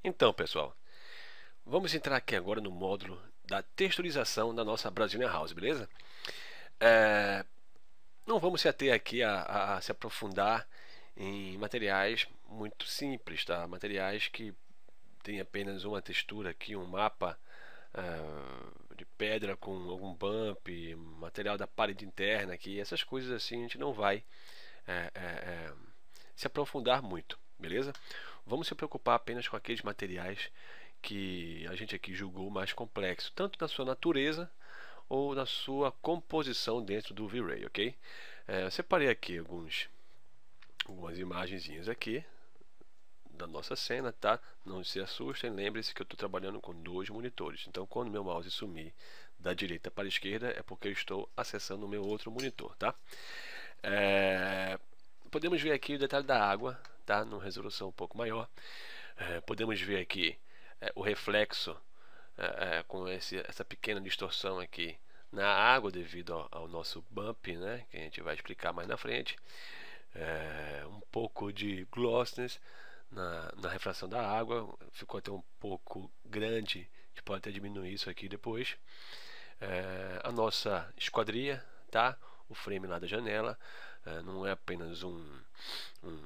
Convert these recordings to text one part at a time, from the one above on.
Então, pessoal, vamos entrar aqui agora no módulo da texturização da nossa Brazilian House, beleza? Não vamos se ater aqui a se aprofundar em materiais muito simples, tá? Materiais que têm apenas uma textura aqui, um mapa de pedra com algum bump, material da parede interna aqui, essas coisas assim a gente não vai se aprofundar muito, beleza? Vamos se preocupar apenas com aqueles materiais que a gente aqui julgou mais complexo, tanto na sua natureza ou na sua composição dentro do V-Ray, ok? Eu separei aqui algumas imagenzinhas aqui da nossa cena, tá? Não se assustem, lembre-se que eu estou trabalhando com dois monitores, então quando meu mouse sumir da direita para a esquerda é porque eu estou acessando o meu outro monitor, tá? Podemos ver aqui o detalhe da água, tá? Numa resolução um pouco maior. Podemos ver aqui o reflexo com essa pequena distorção aqui na água devido ao nosso bump, né? Que a gente vai explicar mais na frente. Um pouco de glossiness na refração da água, ficou até um pouco grande, a gente pode até diminuir isso aqui depois. A nossa esquadria, tá? O frame lá da janela, não é apenas um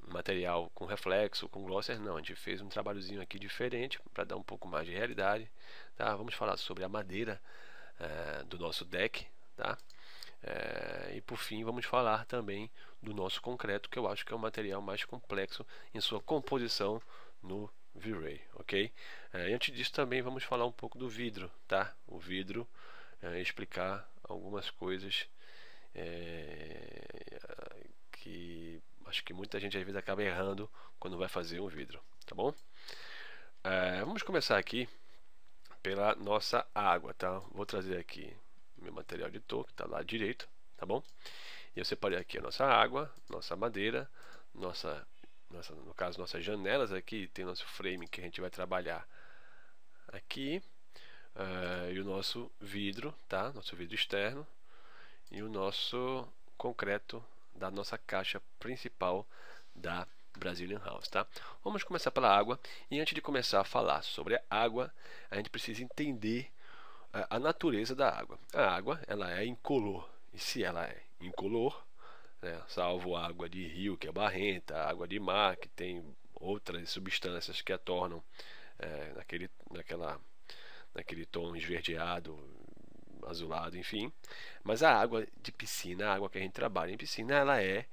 material com reflexo, com glosser, não, a gente fez um trabalhozinho aqui diferente para dar um pouco mais de realidade, tá? Vamos falar sobre a madeira do nosso deck, tá? E por fim vamos falar também do nosso concreto, que eu acho que é o material mais complexo em sua composição no V-Ray, ok? Antes disso também vamos falar um pouco do vidro, tá? O vidro, explicar algumas coisas que acho que muita gente às vezes acaba errando quando vai fazer um vidro, tá bom? Vamos começar aqui pela nossa água, tá? Vou trazer aqui meu material de toque, tá lá direito, tá bom? E eu separei aqui a nossa água, nossa madeira, no caso nossas janelas aqui, tem nosso frame que a gente vai trabalhar aqui, e o nosso vidro, tá? Nosso vidro externo e o nosso concreto da nossa caixa principal da Brazilian House, tá? Vamos começar pela água, e antes de começar a falar sobre a água, a gente precisa entender a natureza da água. A água, ela é incolor, e se ela é incolor, né, salvo a água de rio, que é barrenta, a água de mar, que tem outras substâncias que a tornam naquele tom esverdeado, azulado, enfim. Mas a água de piscina, a água que a gente trabalha em piscina, ela é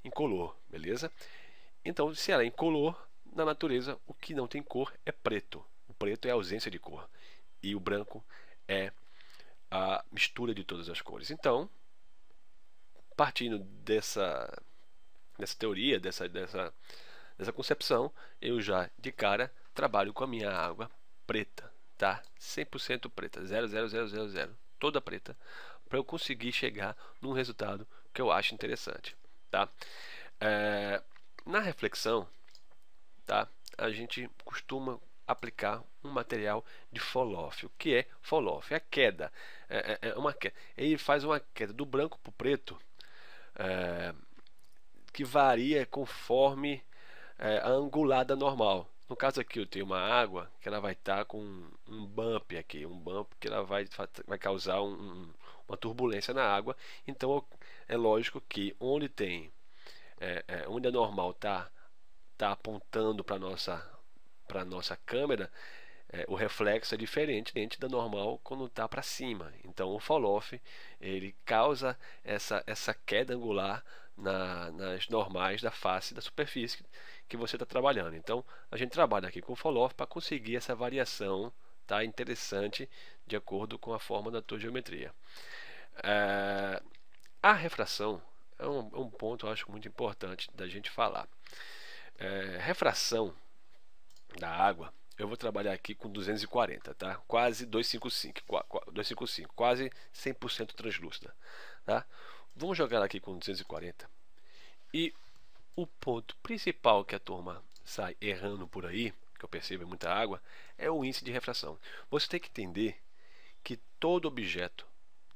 incolor, beleza? Então, se ela é incolor, na natureza, o que não tem cor é preto. O preto é a ausência de cor. E o branco é a mistura de todas as cores. Então, partindo dessa teoria, dessa concepção, eu já de cara trabalho com a minha água preta, tá? 100% preta, 0,0000, toda preta, para eu conseguir chegar num resultado que eu acho interessante, tá? Na reflexão, tá? A gente costuma aplicar um material de fall-off. O que é fall-off? É a queda. Uma queda. Ele faz uma queda do branco para o preto, que varia conforme a angulada normal. No caso aqui eu tenho uma água que ela vai estar com um bump aqui, um bump que ela vai causar uma turbulência na água. Então é lógico que onde tem onde a normal tá apontando para nossa câmera, o reflexo é diferente da normal quando está para cima. Então o fall-off ele causa essa queda angular nas normais da face da superfície que você está trabalhando. Então a gente trabalha aqui com o fall-off para conseguir essa variação, tá, interessante de acordo com a forma da tua geometria. A refração é um ponto eu acho muito importante da gente falar. Refração da água, eu vou trabalhar aqui com 240, tá? Quase 255, quase 100% translúcida, tá? Vamos jogar aqui com 240. E o ponto principal que a turma sai errando por aí, que eu percebo é muita água, é o índice de refração. Você tem que entender que todo objeto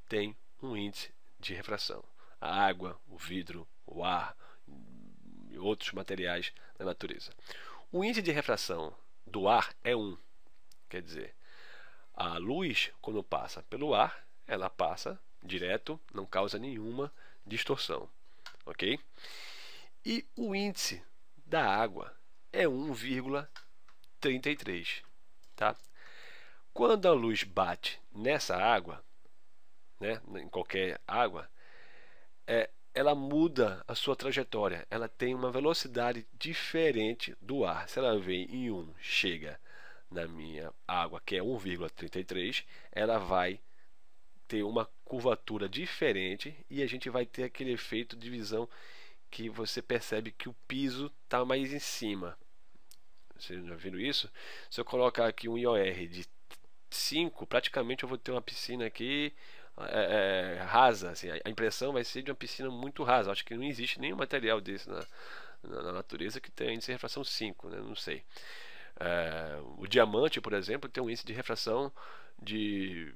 tem um índice de refração. A água, o vidro, o ar e outros materiais da natureza. O índice de refração do ar é 1. Quer dizer, a luz, quando passa pelo ar, ela passa direto, não causa nenhuma distorção, ok? E o índice da água é 1,33, tá? Quando a luz bate nessa água, né, em qualquer água, ela muda a sua trajetória, ela tem uma velocidade diferente do ar. Se ela vem em 1, chega na minha água, que é 1,33, ela vai ter uma curvatura diferente e a gente vai ter aquele efeito de visão que você percebe que o piso está mais em cima. Você já viu isso? Se eu colocar aqui um IOR de 5, praticamente eu vou ter uma piscina aqui rasa, assim, a impressão vai ser de uma piscina muito rasa. Acho que não existe nenhum material desse na natureza que tenha índice de refração 5, né? Não sei. O diamante, por exemplo, tem um índice de refração de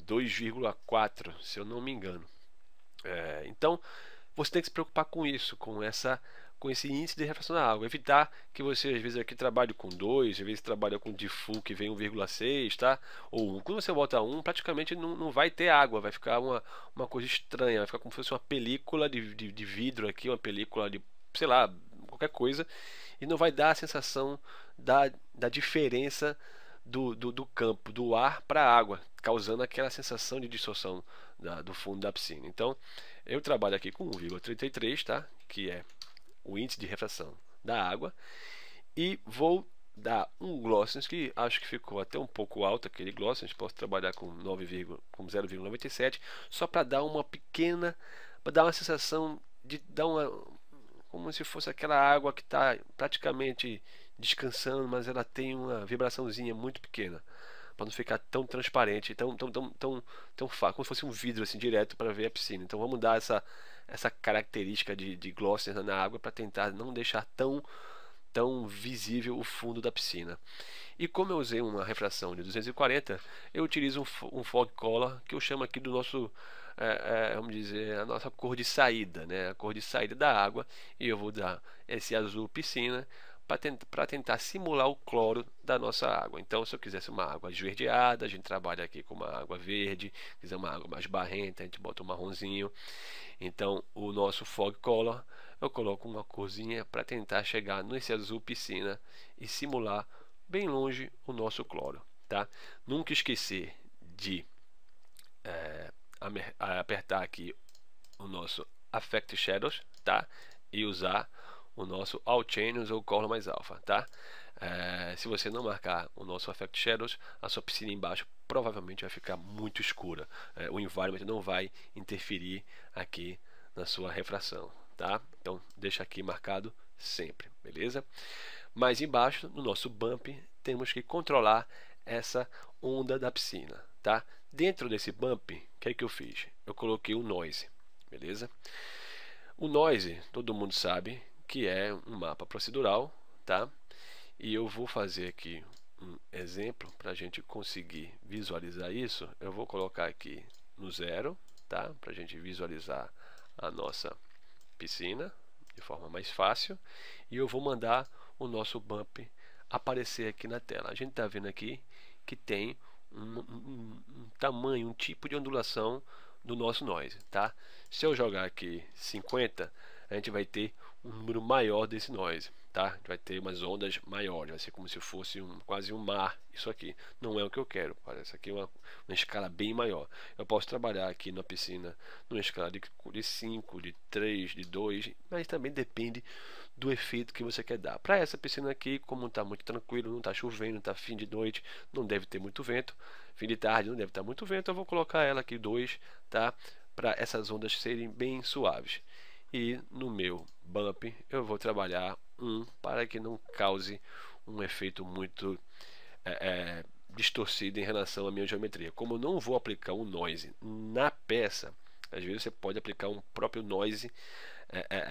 2,4, se eu não me engano. Então, você tem que se preocupar com isso, com esse índice de refração da água. Evitar que você, às vezes, aqui trabalhe com 2, às vezes trabalha com default que vem 1,6, tá? Ou 1. Quando você bota 1, praticamente não vai ter água, vai ficar uma coisa estranha, vai ficar como se fosse uma película de vidro aqui, uma película de, sei lá, qualquer coisa, e não vai dar a sensação da diferença do campo, do ar para a água, causando aquela sensação de distorção do fundo da piscina. Então, eu trabalho aqui com 1,33, tá? Que é o índice de refração da água, e vou dar um Glossions, que acho que ficou até um pouco alto aquele Glossions. Posso trabalhar com 0,97, só para dar uma pequena, para dar uma sensação de dar como se fosse aquela água que está praticamente descansando, mas ela tem uma vibraçãozinha muito pequena, para não ficar tão transparente, tão fácil, como se fosse um vidro assim direto para ver a piscina. Então vamos dar essa característica de glossy na água para tentar não deixar tão visível o fundo da piscina. E como eu usei uma refração de 240, eu utilizo um fog color, que eu chamo aqui do nosso, vamos dizer, a nossa cor de saída, né? A cor de saída da água, e eu vou dar esse azul piscina para tentar simular o cloro da nossa água. Então, se eu quisesse uma água esverdeada, a gente trabalha aqui com uma água verde. Se quiser uma água mais barrenta, a gente bota um marronzinho. Então, o nosso fog color, eu coloco uma corzinha para tentar chegar nesse azul piscina e simular bem longe o nosso cloro, tá? Nunca esquecer de apertar aqui o nosso Affect Shadows, tá? E usar o nosso All Channels ou Color mais Alpha, tá? Se você não marcar o nosso Affect Shadows, a sua piscina embaixo provavelmente vai ficar muito escura. O environment não vai interferir aqui na sua refração, tá? Então deixa aqui marcado sempre, beleza? Mais embaixo, no nosso bump, temos que controlar essa onda da piscina, tá? Dentro desse bump, o que é que eu fiz? Eu coloquei o noise, beleza? O noise, todo mundo sabe que é um mapa procedural, tá? E eu vou fazer aqui um exemplo para a gente conseguir visualizar isso. Eu vou colocar aqui no 0, tá? Para a gente visualizar a nossa piscina de forma mais fácil. E eu vou mandar o nosso bump aparecer aqui na tela. A gente está vendo aqui que tem um tamanho, um tipo de ondulação do nosso noise, tá? Se eu jogar aqui 50, a gente vai ter um número maior desse noise, tá? A gente vai ter umas ondas maiores, vai ser como se fosse quase um mar. Isso aqui não é o que eu quero, parece aqui uma escala bem maior. Eu posso trabalhar aqui na piscina numa escala de 5, de 3, de 2, mas também depende do efeito que você quer dar. Para essa piscina aqui, como está muito tranquilo, não está chovendo, está fim de noite, não deve ter muito vento, fim de tarde não deve estar muito vento, eu vou colocar ela aqui 2, tá? Para essas ondas serem bem suaves. E no meu bump eu vou trabalhar 1 para que não cause um efeito muito distorcido em relação à minha geometria. Como eu não vou aplicar um noise na peça, às vezes você pode aplicar um próprio noise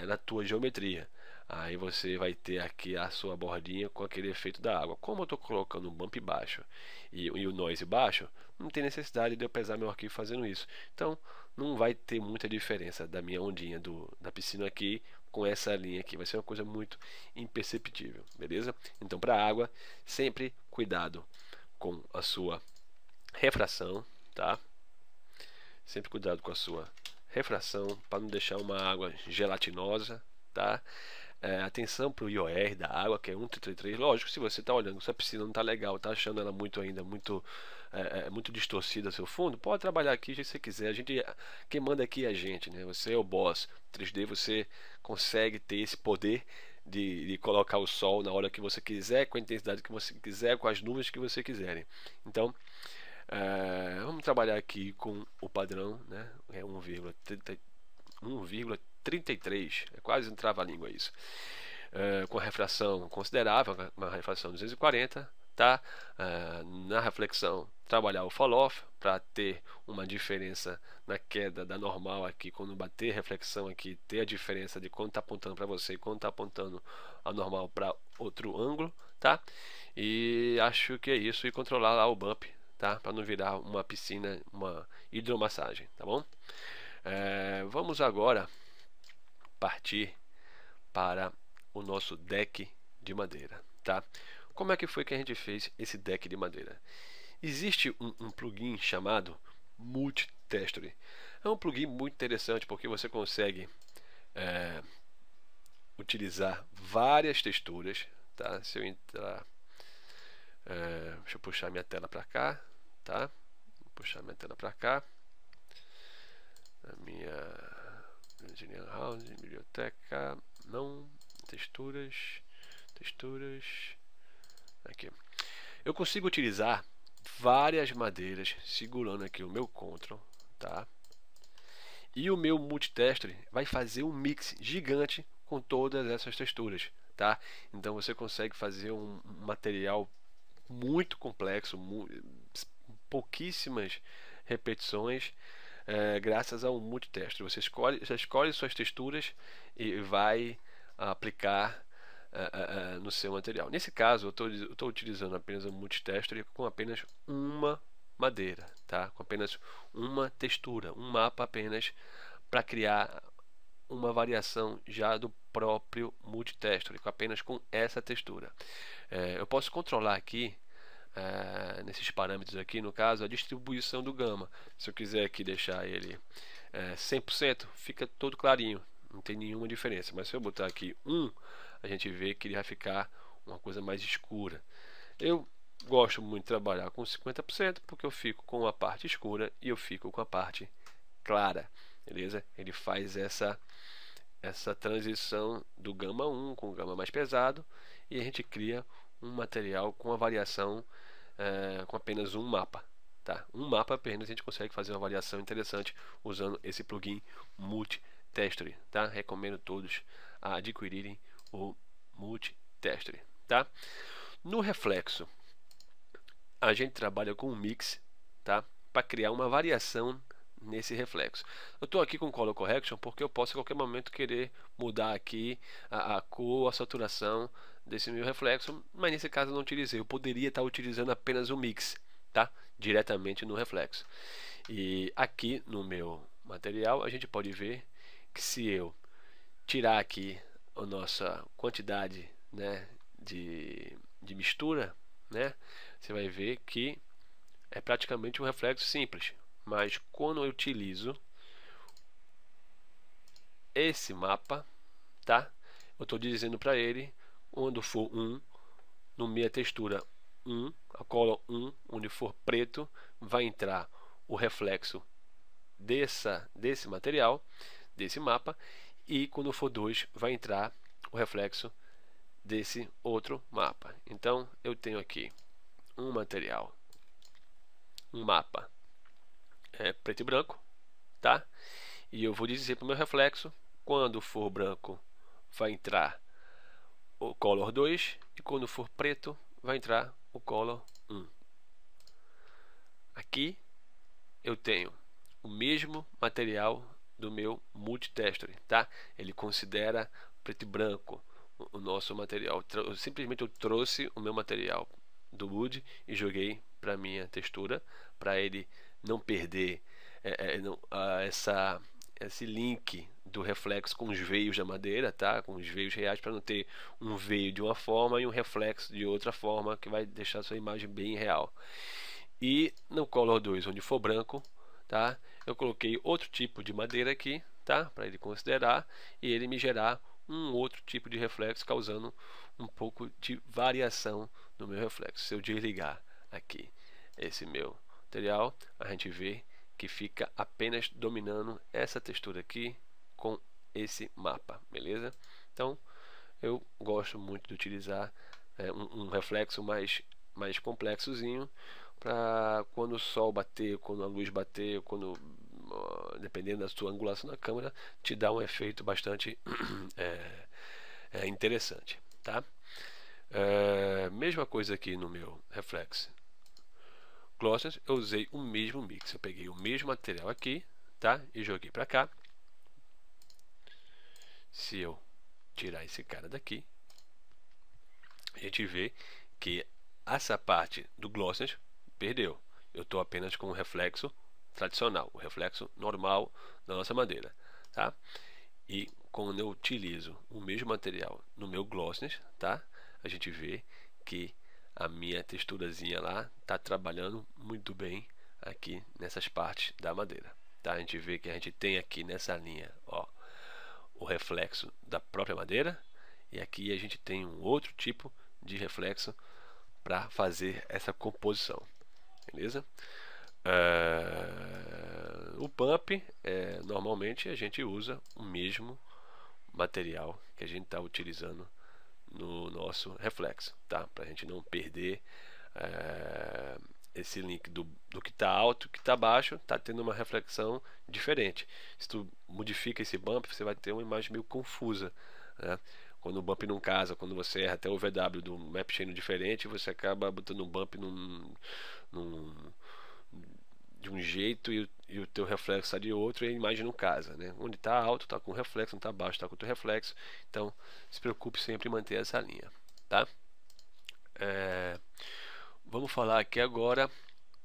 na tua geometria. Aí você vai ter aqui a sua bordinha com aquele efeito da água. Como eu estou colocando um bump baixo e o noise baixo, não tem necessidade de eu pesar meu arquivo fazendo isso. Então não vai ter muita diferença da minha ondinha da piscina aqui com essa linha aqui, vai ser uma coisa muito imperceptível, beleza? Então, para a água, sempre cuidado com a sua refração, tá? Sempre cuidado com a sua refração para não deixar uma água gelatinosa, tá? Atenção para o IOR da água, que é 1,33. Lógico, se você está olhando, se a piscina não está legal, está achando ela muito muito distorcida ao seu fundo, pode trabalhar aqui se você quiser. Quem manda aqui é a gente, né? Você é o boss. 3D você consegue ter esse poder de colocar o sol na hora que você quiser, com a intensidade que você quiser, com as nuvens que você quiserem. Então, vamos trabalhar aqui com o padrão, né? É 1,33, é quase um trava-língua isso. Com a refração considerável, uma refração 240, tá? Na reflexão, trabalhar o fall-off para ter uma diferença na queda da normal aqui, quando bater reflexão aqui, ter a diferença de quando está apontando para você e quando está apontando a normal para outro ângulo, tá? E acho que é isso, e controlar lá o bump, tá? Para não virar uma piscina, uma hidromassagem, tá bom? Vamos agora partir para o nosso deck de madeira, tá? Como é que foi que a gente fez esse deck de madeira? Existe um plugin chamado Multi-Texture. É um plugin muito interessante porque você consegue utilizar várias texturas, tá? Se eu entrar, deixa eu puxar minha tela para cá, tá? Vou puxar minha tela para cá. A minha Engineering House, biblioteca, não, texturas, aqui. Eu consigo utilizar várias madeiras segurando aqui o meu Ctrl, tá? E o meu Multi-Texture vai fazer um mix gigante com todas essas texturas, tá? Então você consegue fazer um material muito complexo, pouquíssimas repetições, graças ao Multi-Texture. Você escolhe suas texturas e vai aplicar no seu material. Nesse caso, eu estou utilizando apenas o Multi-Texture com apenas uma madeira, tá? Com apenas uma textura, um mapa apenas, para criar uma variação já do próprio Multi-Texture, apenas com essa textura. Eu posso controlar aqui, nesses parâmetros aqui, no caso, a distribuição do gama. Se eu quiser aqui deixar ele 100%, fica todo clarinho, não tem nenhuma diferença. Mas se eu botar aqui 1, a gente vê que ele vai ficar uma coisa mais escura. Eu gosto muito de trabalhar com 50% porque eu fico com a parte escura e eu fico com a parte clara, beleza? Ele faz essa transição do gama 1 com o gama mais pesado, e a gente cria um material com a variação com apenas um mapa, tá? Um mapa apenas, a gente consegue fazer uma variação interessante usando esse plugin Multi-Texture, tá? Recomendo todos a adquirirem o Multi-Texture, tá? No reflexo, a gente trabalha com um mix, tá? Para criar uma variação nesse reflexo. Eu estou aqui com Color Correction porque eu posso a qualquer momento querer mudar aqui a cor, a saturação desse meu reflexo, mas nesse caso eu não utilizei. Eu poderia estar utilizando apenas o mix, tá? Diretamente no reflexo. E aqui no meu material a gente pode ver que se eu tirar aqui a nossa quantidade, né, de mistura, né, você vai ver que é praticamente um reflexo simples. Mas quando eu utilizo esse mapa, tá? Eu estou dizendo para ele, quando for 1, no minha textura 1, a color 1, onde for preto, vai entrar o reflexo desse material, desse mapa, e quando for 2, vai entrar o reflexo desse outro mapa. Então eu tenho aqui um material, um mapa preto e branco, tá? E eu vou dizer para o meu reflexo, quando for branco vai entrar o color 2 e quando for preto vai entrar o color 1. Aqui eu tenho o mesmo material do meu Multi-Texture, tá? Ele considera preto e branco o nosso material. Simplesmente eu trouxe o meu material do Wood e joguei para minha textura, para ele não perder esse link do reflexo com os veios da madeira, tá? Com os veios reais, para não ter um veio de uma forma e um reflexo de outra forma, que vai deixar a sua imagem bem real. E no Color 2, onde for branco, tá? Eu coloquei outro tipo de madeira aqui, tá? Para ele considerar e ele me gerar um outro tipo de reflexo, causando um pouco de variação no meu reflexo. Se eu desligar aqui esse meu material, a gente vê que fica apenas dominando essa textura aqui com esse mapa, beleza? Então eu gosto muito de utilizar um reflexo mais complexozinho, para quando o sol bater, quando a luz bater, quando dependendo da sua angulação na câmera, te dá um efeito bastante interessante, tá? Mesma coisa aqui no meu reflexo Glossy, eu usei o mesmo mix. Eu peguei o mesmo material aqui, tá? E joguei para cá. Se eu tirar esse cara daqui, a gente vê que essa parte do Glossy perdeu. Eu estou apenas com o reflexo tradicional, o reflexo normal da nossa madeira, tá? E quando eu utilizo o mesmo material no meu Glossy, tá? A gente vê que a minha texturazinha lá está trabalhando muito bem aqui nessas partes da madeira, tá? A gente vê que a gente tem aqui nessa linha, ó, o reflexo da própria madeira, e aqui a gente tem um outro tipo de reflexo para fazer essa composição, beleza? O pump, normalmente a gente usa o mesmo material que a gente está utilizando no nosso reflexo, tá? Para a gente não perder esse link do que está alto e o que está baixo, está tendo uma reflexão diferente. Se tu modifica esse bump, você vai ter uma imagem meio confusa, né? Quando o bump não casa, quando você erra até o VW do map chain diferente, você acaba botando um bump de um jeito e o teu reflexo está de outro e a imagem não casa, né? Onde está alto está com reflexo, onde está baixo está com o teu reflexo. Então se preocupe sempre em manter essa linha, tá? Vamos falar aqui agora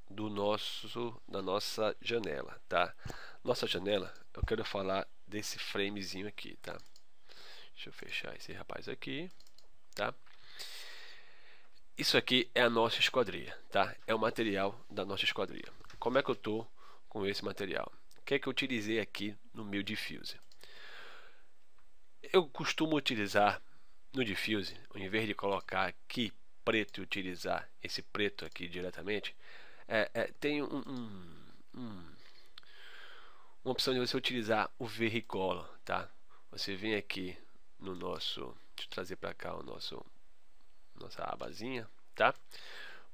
da nossa janela, tá? Nossa janela, eu quero falar desse framezinho aqui, tá? Deixa eu fechar esse rapaz aqui, tá? Isso aqui é a nossa esquadria, tá? É o material da nossa esquadria. Como é que eu tô com esse material? O que é que eu utilizei aqui no meu diffuse? Eu costumo utilizar no diffuse, ao invés de colocar aqui preto e utilizar esse preto aqui diretamente, tem uma opção de você utilizar o Verricolor, tá? Você vem aqui no nosso, deixa eu trazer para cá nossa abazinha, tá?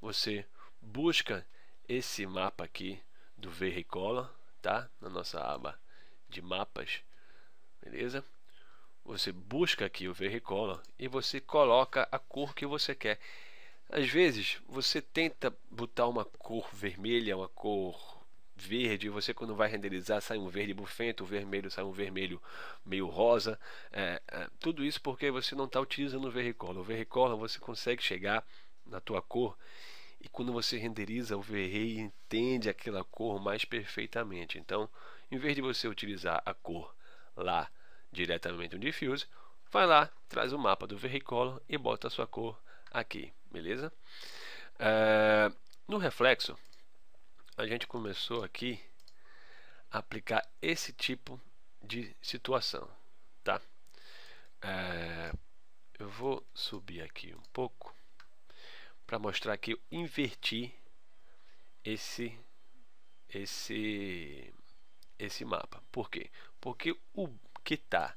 Você busca esse mapa aqui do Verricolor, tá? Na nossa aba de mapas, beleza? Você busca aqui o Verricolor e você coloca a cor que você quer. Às vezes você tenta botar uma cor vermelha, uma cor verde, e você quando vai renderizar sai um verde bufento, o vermelho sai um vermelho meio rosa, tudo isso porque você não está utilizando o Verricolor. O Verricolor você consegue chegar na tua cor e quando você renderiza o V-Ray entende aquela cor mais perfeitamente. Então, em vez de você utilizar a cor lá diretamente no diffuse, vai lá, traz o mapa do Verricolor e bota a sua cor aqui, beleza? No reflexo, a gente começou aqui a aplicar esse tipo de situação, tá? Eu vou subir aqui um pouco para mostrar que eu inverti esse mapa. Por quê? Porque o que está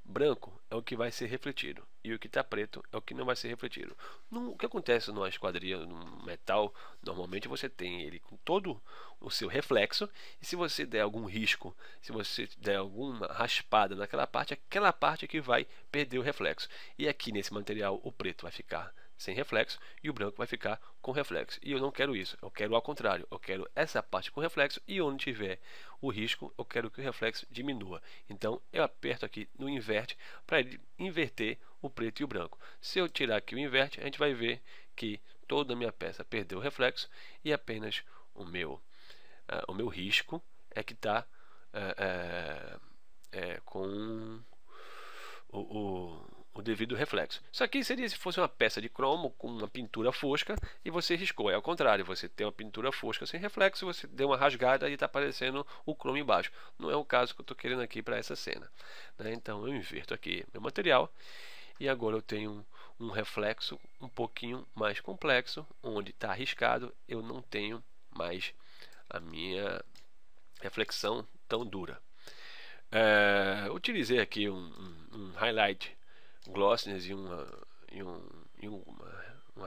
branco é o que vai ser refletido e o que está preto é o que não vai ser refletido. O que acontece numa esquadria, no metal, normalmente você tem ele com todo o seu reflexo, e se você der algum risco, se você der alguma raspada naquela parte, aquela parte é que vai perder o reflexo. E aqui nesse material o preto vai ficar sem reflexo e o branco vai ficar com reflexo. E eu não quero isso, eu quero ao contrário, eu quero essa parte com reflexo e onde tiver o risco eu quero que o reflexo diminua. Então eu aperto aqui no inverte para ele inverter o preto e o branco. Se eu tirar aqui o inverte, a gente vai ver que toda a minha peça perdeu o reflexo e apenas o meu risco é que está com o devido reflexo. Isso aqui seria se fosse uma peça de cromo com uma pintura fosca e você riscou. É ao contrário, você tem uma pintura fosca sem reflexo, você deu uma rasgada e está aparecendo o cromo embaixo. Não é o caso que eu estou querendo aqui para essa cena, né? Então eu inverto aqui meu material e agora eu tenho um reflexo um pouquinho mais complexo, onde está arriscado, eu não tenho mais a minha reflexão tão dura. Utilizei aqui um highlight glossiness e uma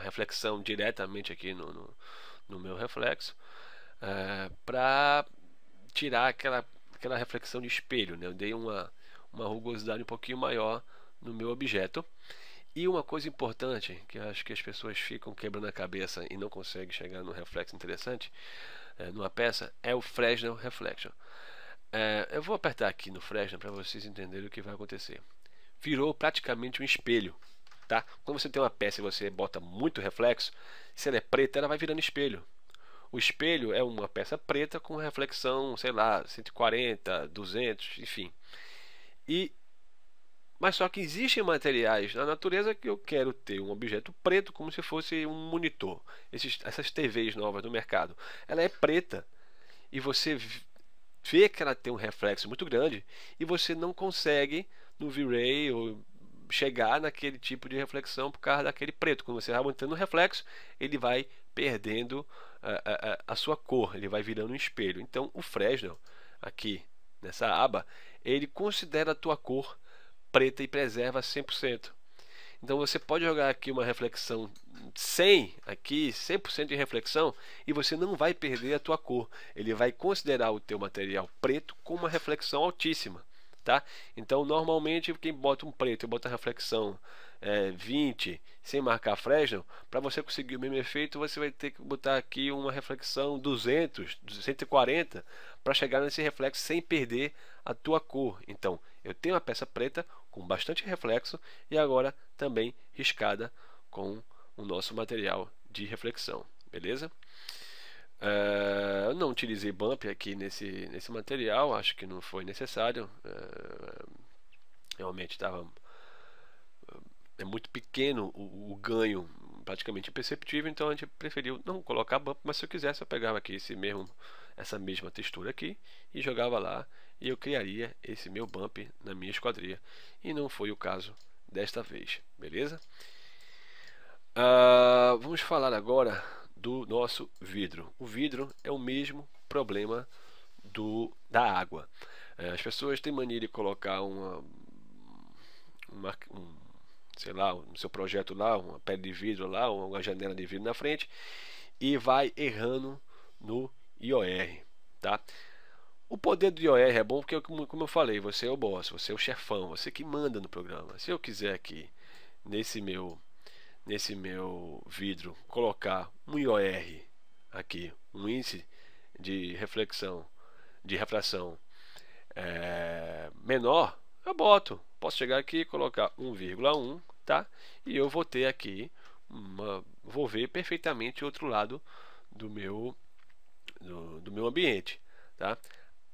reflexão diretamente aqui no meu reflexo, para tirar aquela reflexão de espelho, né? Eu dei uma rugosidade um pouquinho maior no meu objeto. E uma coisa importante que eu acho que as pessoas ficam quebrando a cabeça e não conseguem chegar num reflexo interessante numa peça é o Fresnel Reflection. Eu vou apertar aqui no Fresnel para vocês entenderem o que vai acontecer. Virou praticamente um espelho, tá? Quando você tem uma peça e você bota muito reflexo, se ela é preta, ela vai virando espelho. O espelho é uma peça preta com reflexão, sei lá, 140, 200, enfim. Mas só que existem materiais na natureza que eu quero ter um objeto preto como se fosse um monitor. Essas TVs novas do mercado, ela é preta e você vê que ela tem um reflexo muito grande e você não consegue no V-Ray ou chegar naquele tipo de reflexão por causa daquele preto. Quando você vai aumentando o reflexo, ele vai perdendo a sua cor, ele vai virando um espelho. Então o Fresnel aqui nessa aba, ele considera a tua cor preta e preserva 100%. Então você pode jogar aqui uma reflexão 100 aqui, 100% de reflexão, e você não vai perder a tua cor. Ele vai considerar o teu material preto com uma reflexão altíssima, tá? Então normalmente quem bota um preto e bota a reflexão 20 sem marcar Fresnel, para você conseguir o mesmo efeito você vai ter que botar aqui uma reflexão 200, 140 para chegar nesse reflexo sem perder a tua cor. Então eu tenho uma peça preta com bastante reflexo e agora também riscada com o nosso material de reflexão, beleza? Eu não utilizei bump aqui nesse material, acho que não foi necessário. Realmente estava muito pequeno o ganho, praticamente imperceptível, então a gente preferiu não colocar bump, mas se eu quisesse eu pegava aqui essa mesma textura aqui e jogava lá e eu criaria esse meu bump na minha esquadria, e não foi o caso desta vez, beleza? Vamos falar agora do nosso vidro. O vidro é o mesmo problema da água. As pessoas têm mania de colocar sei lá, no seu projeto lá, uma pele de vidro lá, uma janela de vidro na frente e vai errando no IOR, tá? O poder do IOR é bom porque, como eu falei, você é o boss, você é o chefão, você que manda no programa. Se eu quiser aqui, nesse meu vidro, colocar um IOR aqui, um índice de refração menor, eu boto. Posso chegar aqui e colocar 1,1, tá? E eu vou ter aqui vou ver perfeitamente o outro lado do meu ambiente, tá?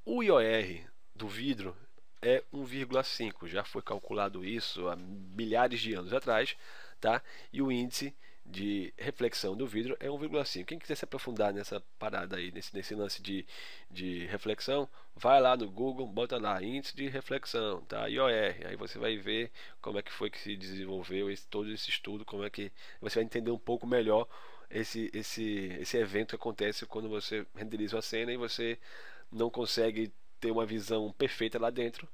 O IOR do vidro é 1,5, já foi calculado isso há milhares de anos atrás, tá? E o índice de reflexão do vidro é 1,5. Quem quiser se aprofundar nessa parada aí, nesse lance de reflexão, vai lá no Google, bota lá índice de reflexão, tá? IOR. Aí você vai ver como é que foi que se desenvolveu todo esse estudo, como é que você vai entender um pouco melhor esse evento que acontece quando você renderiza a cena e você não consegue ter uma visão perfeita lá dentro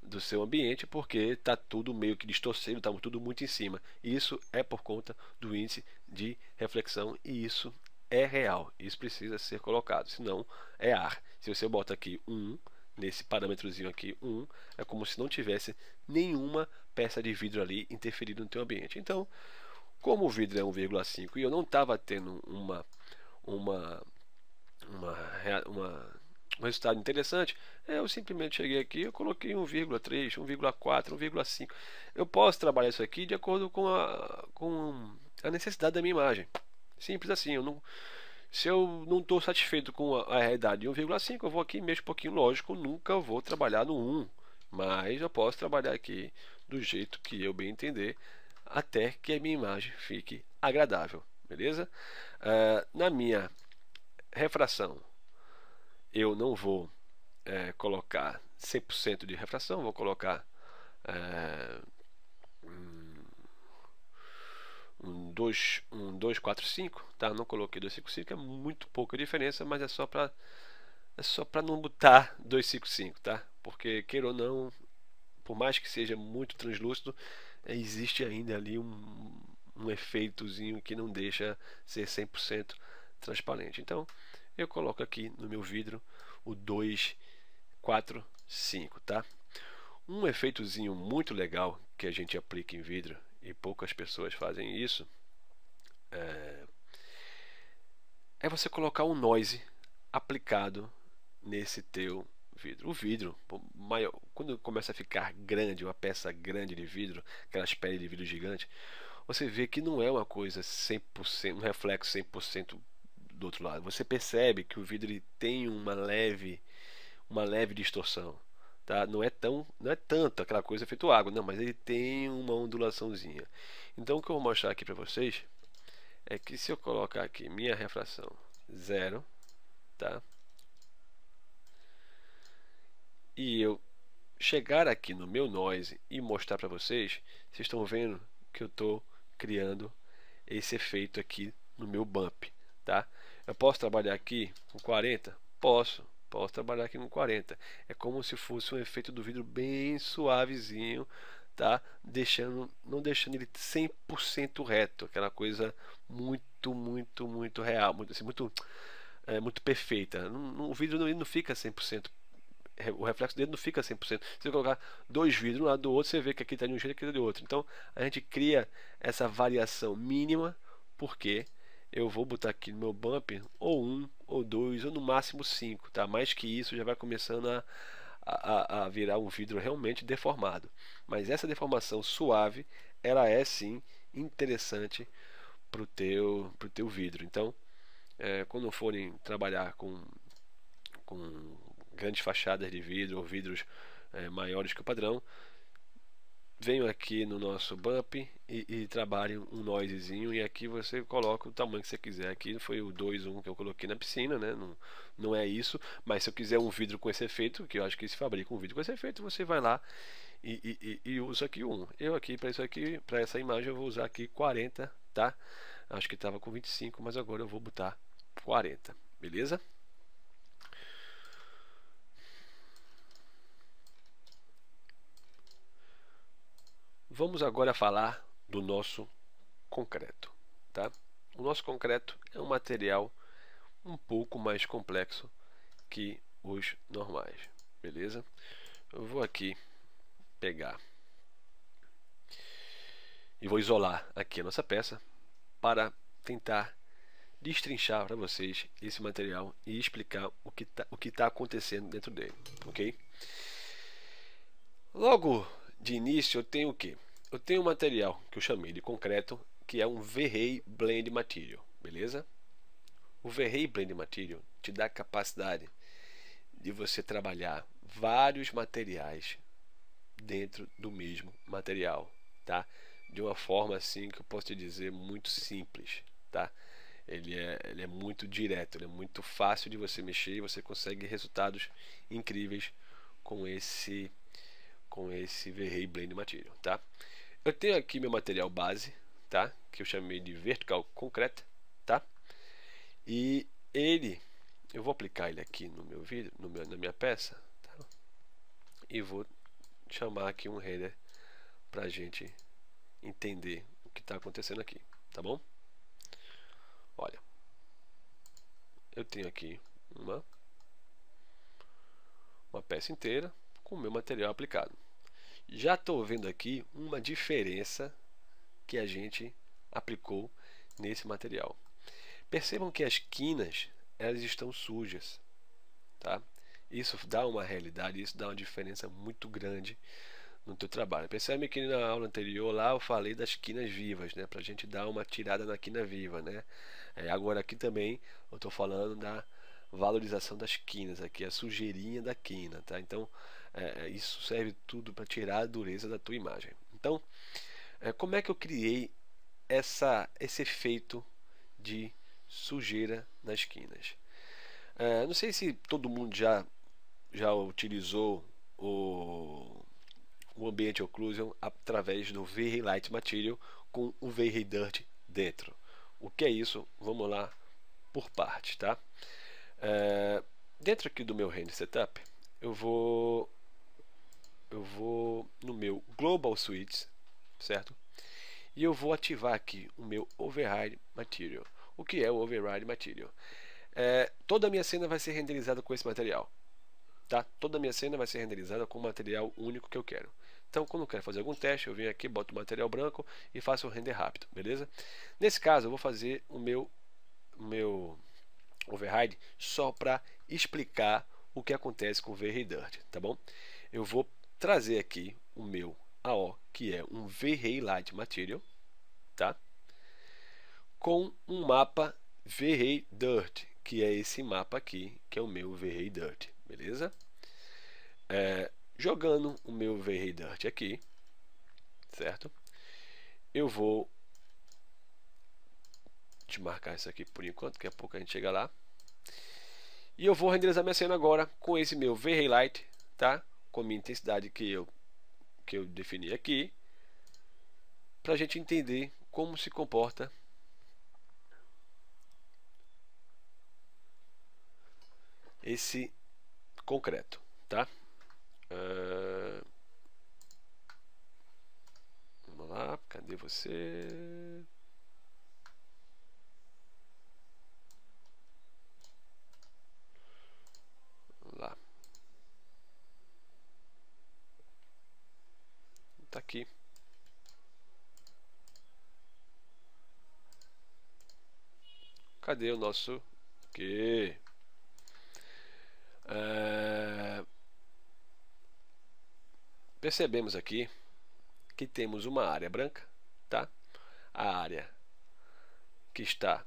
do seu ambiente porque está tudo meio que distorcido, está tudo muito em cima. Isso é por conta do índice de reflexão e isso é real. Isso precisa ser colocado, senão é ar. Se você bota aqui 1, nesse parâmetrozinho aqui 1, é como se não tivesse nenhuma peça de vidro ali interferindo no teu ambiente. Então, como o vidro é 1,5 e eu não estava tendo um resultado interessante, eu simplesmente cheguei aqui, eu coloquei 1,3, 1,4, 1,5. Eu posso trabalhar isso aqui de acordo com a necessidade da minha imagem. Simples assim. Se eu não estou satisfeito com a realidade de 1,5, eu vou aqui e mexo um pouquinho. Lógico, nunca vou trabalhar no 1, mas eu posso trabalhar aqui do jeito que eu bem entender, até que a minha imagem fique agradável, beleza? Na minha refração, eu não vou colocar 100% de refração, vou colocar um 245, tá? Não coloquei 255, é muito pouca diferença, mas é só para não botar 255, tá? Porque queira ou não, por mais que seja muito translúcido, existe ainda ali um efeitozinho que não deixa ser 100% transparente. Então eu coloco aqui no meu vidro o 245, tá? Um efeitozinho muito legal que a gente aplica em vidro e poucas pessoas fazem isso é você colocar um noise aplicado nesse teu vidro. O vidro, maior, quando começa a ficar grande, uma peça grande de vidro, aquelas peles de vidro gigante, você vê que não é uma coisa 100%, um reflexo 100% do outro lado. Você percebe que o vidro ele tem uma leve distorção, tá? Não é tanto aquela coisa feito água, não, mas ele tem uma ondulaçãozinha. Então o que eu vou mostrar aqui para vocês é que se eu colocar aqui minha refração 0, tá? E eu chegar aqui no meu noise e mostrar para vocês, vocês estão vendo que eu estou criando esse efeito aqui no meu bump, tá? Eu posso trabalhar aqui com 40? Posso trabalhar aqui com 40. É como se fosse um efeito do vidro bem suavezinho, tá? Não deixando ele 100% reto, aquela coisa muito real, muito assim, muito perfeita. O vidro não fica 100%, o reflexo dele não fica 100%. Se você colocar dois vidros um lado do outro, você vê que aqui está de um jeito e aqui está de outro. Então a gente cria essa variação mínima, porque eu vou botar aqui no meu bump ou 1, ou 2, ou no máximo 5, tá? Mais que isso já vai começando a virar um vidro realmente deformado. Mas essa deformação suave, ela é sim interessante para o teu vidro. Então, quando forem trabalhar com grandes fachadas de vidro ou vidros maiores que o padrão, venham aqui no nosso bump e trabalhem um noisezinho, e aqui você coloca o tamanho que você quiser. Aqui foi o 2.1 que eu coloquei na piscina, né? Não é isso, mas se eu quiser um vidro com esse efeito, que eu acho que se fabrica um vidro com esse efeito, você vai lá e usa aqui um. Eu aqui para isso aqui, para essa imagem eu vou usar aqui 40, tá? Acho que estava com 25, mas agora eu vou botar 40, beleza? Vamos agora falar do nosso concreto, tá? O nosso concreto é um material um pouco mais complexo que os normais, beleza? Eu vou aqui pegar e vou isolar aqui a nossa peça para tentar destrinchar para vocês esse material e explicar o que tá acontecendo dentro dele, ok? Logo de início eu tenho o que? Eu tenho um material que eu chamei de concreto, que é um V-Ray Blend Material, beleza? O V-Ray Blend Material te dá a capacidade de você trabalhar vários materiais dentro do mesmo material, tá? De uma forma assim que eu posso te dizer muito simples, tá? Ele é muito direto, ele é muito fácil de você mexer e você consegue resultados incríveis com esse V-Ray Blend Material, tá? Eu tenho aqui meu material base, tá? Que eu chamei de Vertical Concrete, tá? E eu vou aplicar ele aqui no meu vídeo, na minha peça, tá? E vou chamar aqui um render para a gente entender o que está acontecendo aqui, tá bom? Olha, eu tenho aqui uma peça inteira com o meu material aplicado. Já estou vendo aqui uma diferença que a gente aplicou nesse material. Percebam que as quinas elas estão sujas, tá? Isso dá uma realidade, isso dá uma diferença muito grande no teu trabalho. Percebe que na aula anterior lá eu falei das quinas vivas, né? Para a gente dar uma tirada na quina viva, né? Agora aqui também eu estou falando valorização das quinas aqui, a sujeirinha da quina, tá? Então isso serve tudo para tirar a dureza da tua imagem. Então, como é que eu criei esse efeito de sujeira nas quinas? Não sei se todo mundo já utilizou o Ambient Occlusion através do V-Ray Light Material com o V-Ray Dirt dentro. O que é isso? Vamos lá por partes, tá? Dentro aqui do meu Render Setup, eu vou no meu Global Switches, certo? E eu vou ativar aqui o meu Override Material. O que é o Override Material? Toda a minha cena vai ser renderizada com esse material, tá? Toda a minha cena vai ser renderizada com o material único que eu quero. Então, quando eu quero fazer algum teste, eu venho aqui, boto o material branco e faço o render rápido, beleza? Nesse caso, eu vou fazer o meu override só para explicar o que acontece com o V-Ray Dirt, tá bom? Eu vou trazer aqui o meu AO, que é um V-Ray Light Material, tá? Com um mapa V-Ray Dirt, que é esse mapa aqui, que é o meu V-Ray Dirt, beleza? Jogando o meu V-Ray Dirt aqui, certo? Eu vou desmarcar isso aqui por enquanto, daqui a pouco a gente chega lá. E eu vou renderizar minha cena agora com esse meu V-Ray Light, tá? Com a minha intensidade que eu defini aqui, para a gente entender como se comporta esse concreto, tá? Vamos lá, cadê você? Vamos lá. Tá aqui. Cadê o nosso? Aqui. Percebemos aqui que temos uma área branca, tá? A área que está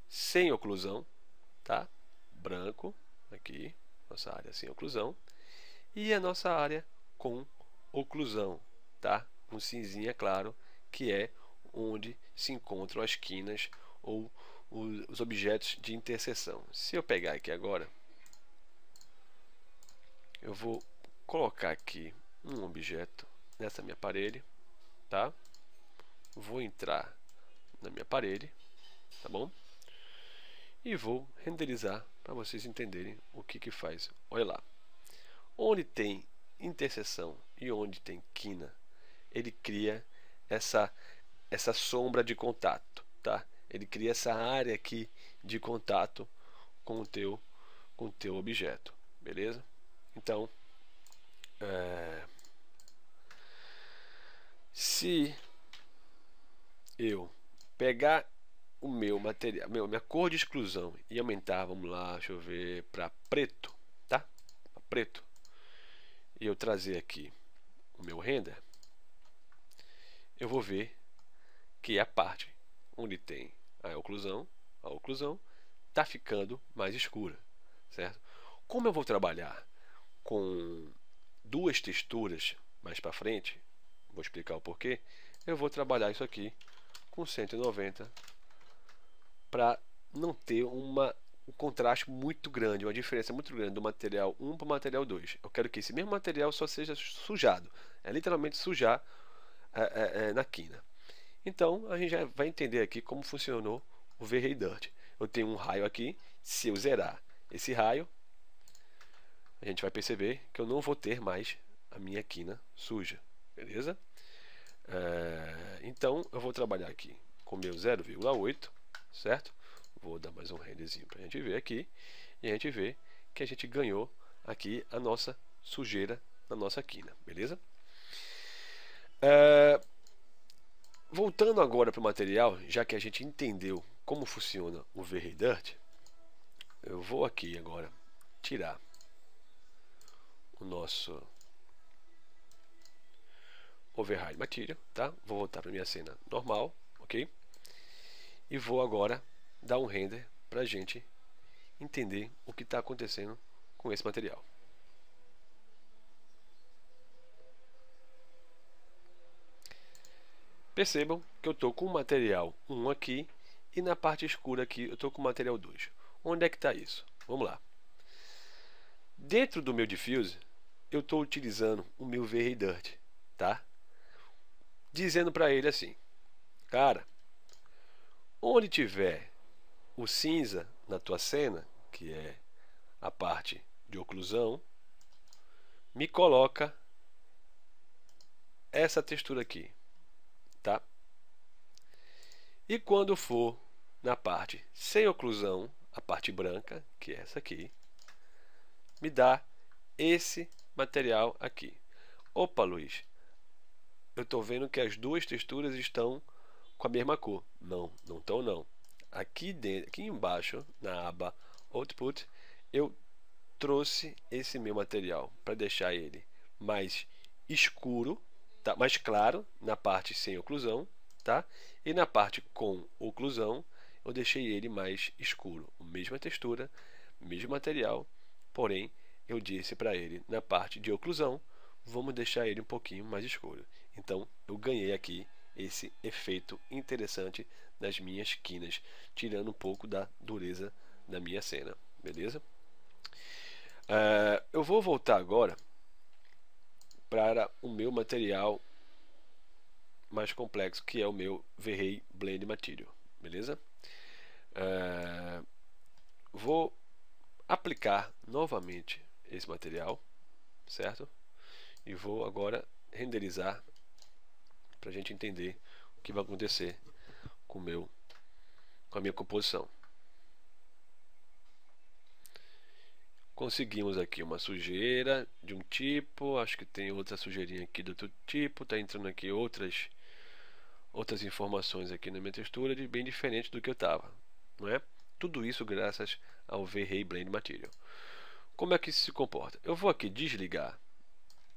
sem oclusão, tá? Branco, aqui, nossa área sem oclusão, e a nossa área com oclusão, tá? Um cinzinha claro, que é onde se encontram as quinas ou os objetos de interseção. Se eu pegar aqui agora, eu vou colocar aqui um objeto nessa minha parede, tá? Vou entrar na minha parede, tá bom? E vou renderizar para vocês entenderem o que faz. Olha lá, onde tem interseção e onde tem quina, ele cria essa sombra de contato, tá? Ele cria essa área aqui de contato com o teu objeto, beleza? Então, se eu pegar o meu material, minha cor de exclusão e aumentar, vamos lá, deixa eu ver, para preto, tá? Pra preto. E eu trazer aqui o meu render, eu vou ver que a parte onde tem a oclusão está ficando mais escura, certo? Como eu vou trabalhar com duas texturas mais para frente, vou explicar o porquê. Eu vou trabalhar isso aqui com 190 para não ter um contraste muito grande, uma diferença muito grande do material 1 para o material 2. Eu quero que esse mesmo material só seja sujado, literalmente sujar na quina. Então a gente já vai entender aqui como funcionou o V-Ray Dirt. Eu tenho um raio aqui, se eu zerar esse raio, a gente vai perceber que eu não vou ter mais a minha quina suja, beleza? Então eu vou trabalhar aqui com meu 0,8, certo? Vou dar mais um renderzinho para a gente ver aqui, e a gente vê que a gente ganhou aqui a nossa sujeira na nossa quina, beleza? Voltando agora para o material, já que a gente entendeu como funciona o V-Ray Dirt, eu vou aqui agora tirar o nosso Override Material, tá? Vou voltar para minha cena normal, ok? E vou agora dar um render para a gente entender o que está acontecendo com esse material. Percebam que eu estou com o material 1 aqui e na parte escura aqui eu estou com o material 2. Onde é que está isso? Vamos lá. Dentro do meu diffuse, eu estou utilizando o meu V-Ray Dirt, tá? Dizendo para ele assim, cara, onde tiver o cinza na tua cena, que é a parte de oclusão, me coloca essa textura aqui, tá? E quando for na parte sem oclusão, a parte branca, que é essa aqui, me dá esse material aqui. Opa, Luiz, eu estou vendo que as duas texturas estão com a mesma cor. Não, não estão não. Aqui dentro, aqui embaixo, na aba Output, eu trouxe esse meu material para deixar ele mais escuro, tá? Mais claro na parte sem oclusão, tá? E na parte com oclusão eu deixei ele mais escuro, mesma textura, mesmo material, porém eu disse para ele na parte de oclusão, vamos deixar ele um pouquinho mais escuro. Então eu ganhei aqui esse efeito interessante nas minhas quinas, tirando um pouco da dureza da minha cena, beleza? Eu vou voltar agora para o meu material mais complexo, que é o meu V-Ray Blend Material, beleza? Vou aplicar novamente esse material, certo? E vou agora renderizar para a gente entender o que vai acontecer com a minha composição. Conseguimos aqui uma sujeira de um tipo, acho que tem outra sujeirinha aqui do outro tipo, está entrando aqui outras informações aqui na minha textura, bem diferente do que eu estava, não é? Tudo isso graças ao V-Ray Blend Material. Como é que isso se comporta? Eu vou aqui desligar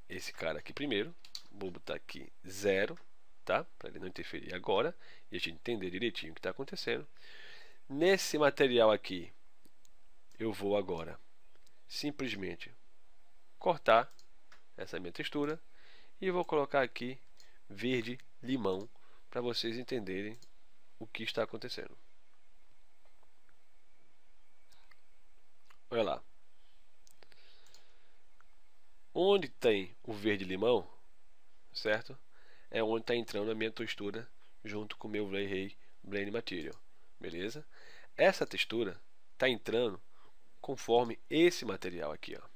esse cara aqui primeiro, vou botar aqui 0, tá? Para ele não interferir agora e a gente entender direitinho o que está acontecendo. Nesse material aqui, eu vou agora simplesmente cortar essa minha textura e vou colocar aqui verde limão para vocês entenderem o que está acontecendo. Olha lá. Onde tem o verde limão, certo? É onde está entrando a minha textura junto com o meu V-Ray Blend Material, beleza? Essa textura está entrando conforme esse material aqui, ó.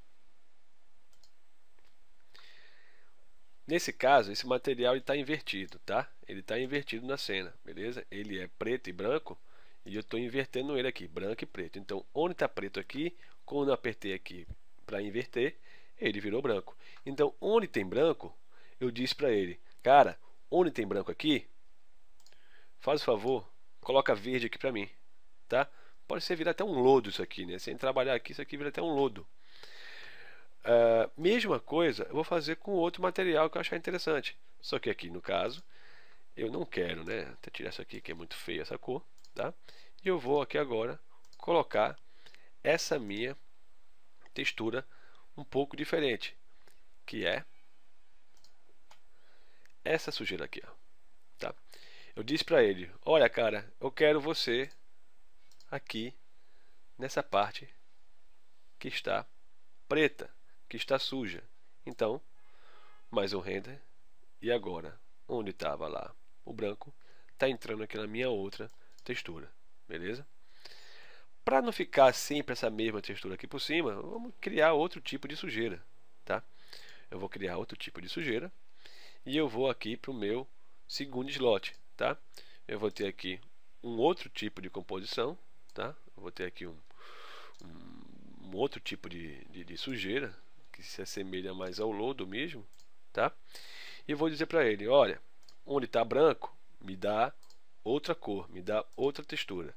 Nesse caso, esse material está invertido, tá? Ele está invertido na cena, beleza? Ele é preto e branco e eu estou invertendo ele aqui, branco e preto. Então, onde está preto aqui, quando eu apertei aqui para inverter, ele virou branco. Então, onde tem branco, eu disse para ele, cara, onde tem branco aqui, faz o favor, coloca verde aqui para mim, tá? Pode ser virar até um lodo isso aqui, né? Sem trabalhar aqui, isso aqui vira até um lodo. Mesma coisa eu vou fazer com outro material que eu achar interessante. Só que aqui no caso, eu não quero, né? Até tirar isso aqui que é muito feia essa cor, tá? E eu vou aqui agora colocar essa minha textura um pouco diferente, que é essa sujeira aqui, ó, tá? Eu disse para ele, olha cara, eu quero você aqui nessa parte que está preta, que está suja. Então, mais um render e agora, onde estava lá o branco, está entrando aqui na minha outra textura, beleza? Para não ficar sempre essa mesma textura aqui por cima, vamos criar outro tipo de sujeira, tá? Eu vou criar outro tipo de sujeira e eu vou aqui para o meu segundo slot, tá? Eu vou ter aqui um outro tipo de composição, tá? Eu vou ter aqui um outro tipo de sujeira que se assemelha mais ao lodo mesmo, tá? E vou dizer para ele, olha, onde está branco, me dá outra cor, me dá outra textura.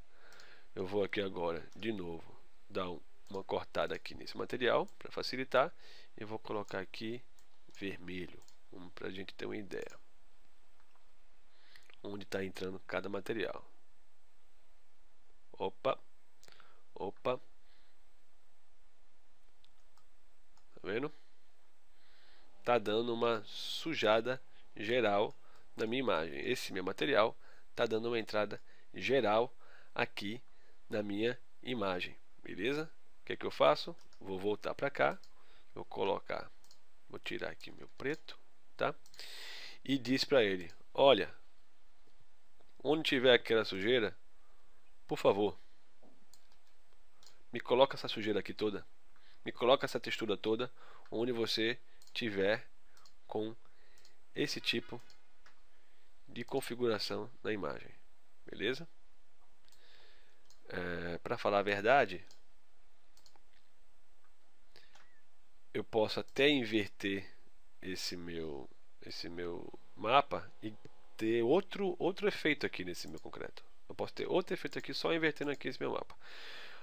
Eu vou aqui agora, de novo, dar uma cortada aqui nesse material para facilitar e vou colocar aqui vermelho, para a gente ter uma ideia onde está entrando cada material. Opa, opa, vendo? Tá dando uma sujada geral na minha imagem. Esse meu material tá dando uma entrada geral aqui na minha imagem, beleza? O que é que eu faço? Vou voltar para cá, vou colocar, vou tirar aqui meu preto, tá? E diz para ele: olha, onde tiver aquela sujeira, por favor, me coloca essa sujeira aqui toda, me coloca essa textura toda onde você tiver com esse tipo de configuração na imagem, beleza? Para falar a verdade, eu posso até inverter esse meu mapa e ter outro efeito aqui nesse meu concreto. Eu posso ter outro efeito aqui só invertendo aqui esse meu mapa.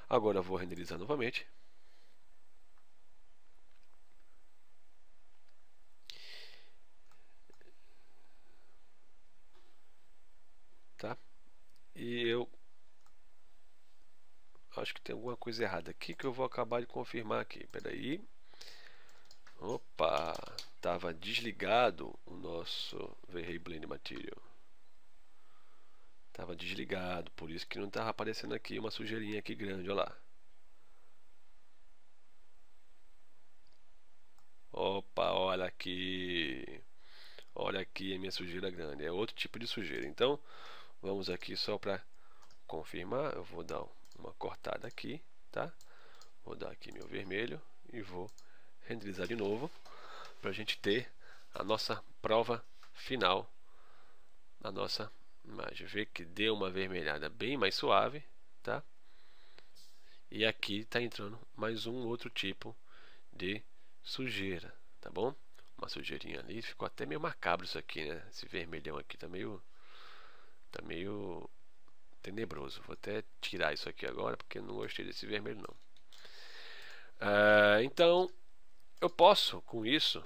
Agora eu vou renderizar novamente. Tá? E eu acho que tem alguma coisa errada aqui que eu vou acabar de confirmar aqui. Espera aí. Opa, estava desligado o nosso V-Ray Blend Material. Estava desligado, por isso que não estava aparecendo aqui uma sujeirinha aqui grande, olha lá. Opa, olha aqui. Olha aqui a minha sujeira grande. É outro tipo de sujeira. Então, vamos aqui só para confirmar. Eu vou dar uma cortada aqui, tá? Vou dar aqui meu vermelho e vou renderizar de novo para a gente ter a nossa prova final da nossa imagem. Vê que deu uma vermelhada bem mais suave, tá? E aqui está entrando mais um outro tipo de sujeira, tá bom? Uma sujeirinha ali, ficou até meio macabro isso aqui, né? Esse vermelhão aqui tá meio tenebroso. Vou até tirar isso aqui agora porque eu não gostei desse vermelho não. Então eu posso com isso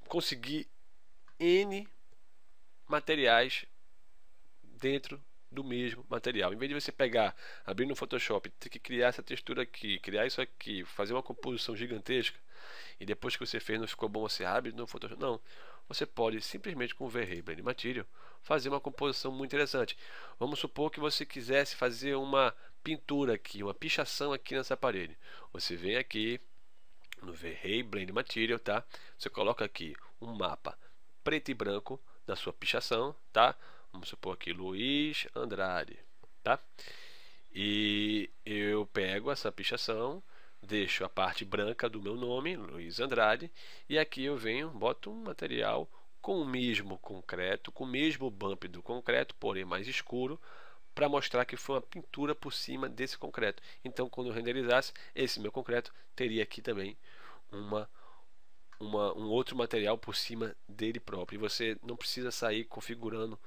conseguir N materiais dentro do mesmo material. Em vez de você pegar, abrir no Photoshop, ter que criar essa textura aqui, criar isso aqui, fazer uma composição gigantesca e depois que você fez não ficou bom, você abre no Photoshop. Não, você pode simplesmente com o V-Ray Blend Material fazer uma composição muito interessante. Vamos supor que você quisesse fazer uma pintura aqui, uma pichação aqui nessa parede. Você vem aqui no V-Ray Blend Material, tá? Você coloca aqui um mapa preto e branco da sua pichação, tá? Vamos supor aqui Luiz Andrade, tá? E eu pego essa pichação, deixo a parte branca do meu nome, Luiz Andrade, e aqui eu venho, boto um material com o mesmo concreto, com o mesmo bump do concreto, porém mais escuro, para mostrar que foi uma pintura por cima desse concreto. Então, quando eu renderizasse, esse meu concreto teria aqui também um outro material por cima dele próprio. E você não precisa sair configurando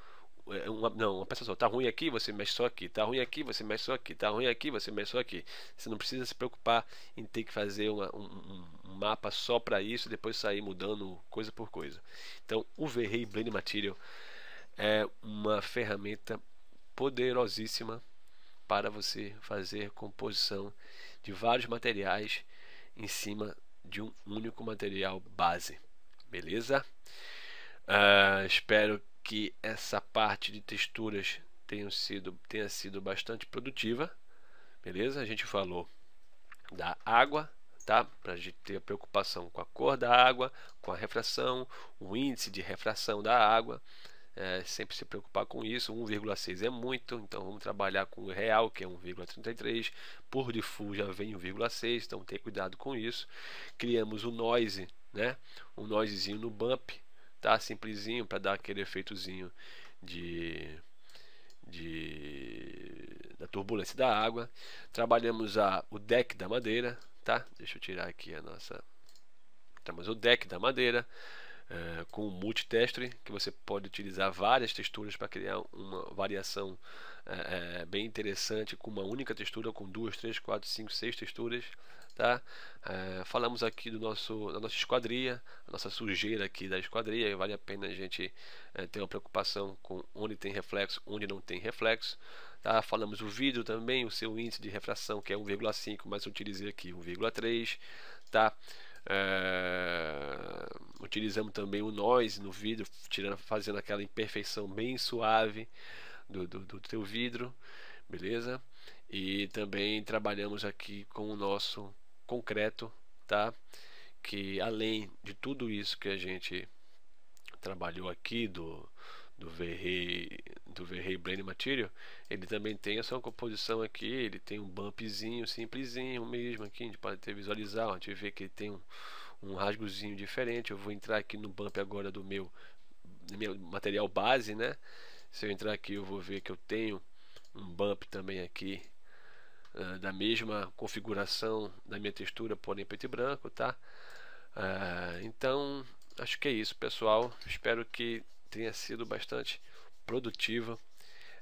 não, peça só, tá ruim aqui, você mexe só aqui, tá ruim aqui, você mexe só aqui, tá ruim aqui, você mexe só aqui. Você não precisa se preocupar em ter que fazer um mapa só para isso e depois sair mudando coisa por coisa. Então, o V-Ray Blend Material é uma ferramenta poderosíssima para você fazer composição de vários materiais em cima de um único material base, beleza? Espero que essa parte de texturas tenha sido bastante produtiva, beleza? A gente falou da água, tá? Para a gente ter a preocupação com a cor da água, com a refração, o índice de refração da água. Sempre se preocupar com isso. 1,6 é muito, então vamos trabalhar com o real, que é 1,33. Por default já vem 1,6, então ter cuidado com isso. Criamos o noise, né? Um noisezinho no bump, tá? Simplesinho para dar aquele efeitozinho da turbulência da água. Trabalhamos o deck da madeira, tá? Deixa eu tirar aqui a nossa. Temos o deck da madeira. Com o multitexture, que você pode utilizar várias texturas para criar uma variação bem interessante com uma única textura, com 2, 3, 4, 5, 6 texturas, tá? Falamos aqui da nossa esquadria, a nossa sujeira aqui da esquadria, vale a pena a gente ter uma preocupação com onde tem reflexo, onde não tem reflexo, tá? Falamos o vidro também, o seu índice de refração que é 1,5, mas eu utilizei aqui 1,3, tá? Utilizamos também o noise no vidro, fazendo aquela imperfeição bem suave do teu vidro, beleza? E também trabalhamos aqui com o nosso concreto, tá? Que além de tudo isso que a gente trabalhou aqui do V-Ray Blend Material, ele também tem a sua composição aqui, ele tem um bumpzinho simplesinho mesmo aqui, a gente pode até visualizar, a gente vê que ele tem um rasgozinho diferente. Eu vou entrar aqui no bump agora do meu material base, né? Se eu entrar aqui eu vou ver que eu tenho um bump também aqui, da mesma configuração da minha textura, porém preto e branco, tá? Então acho que é isso, pessoal. Espero que tenha sido bastante produtiva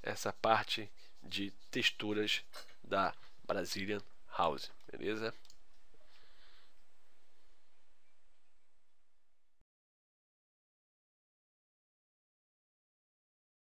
essa parte de texturas da Brazilian House, beleza?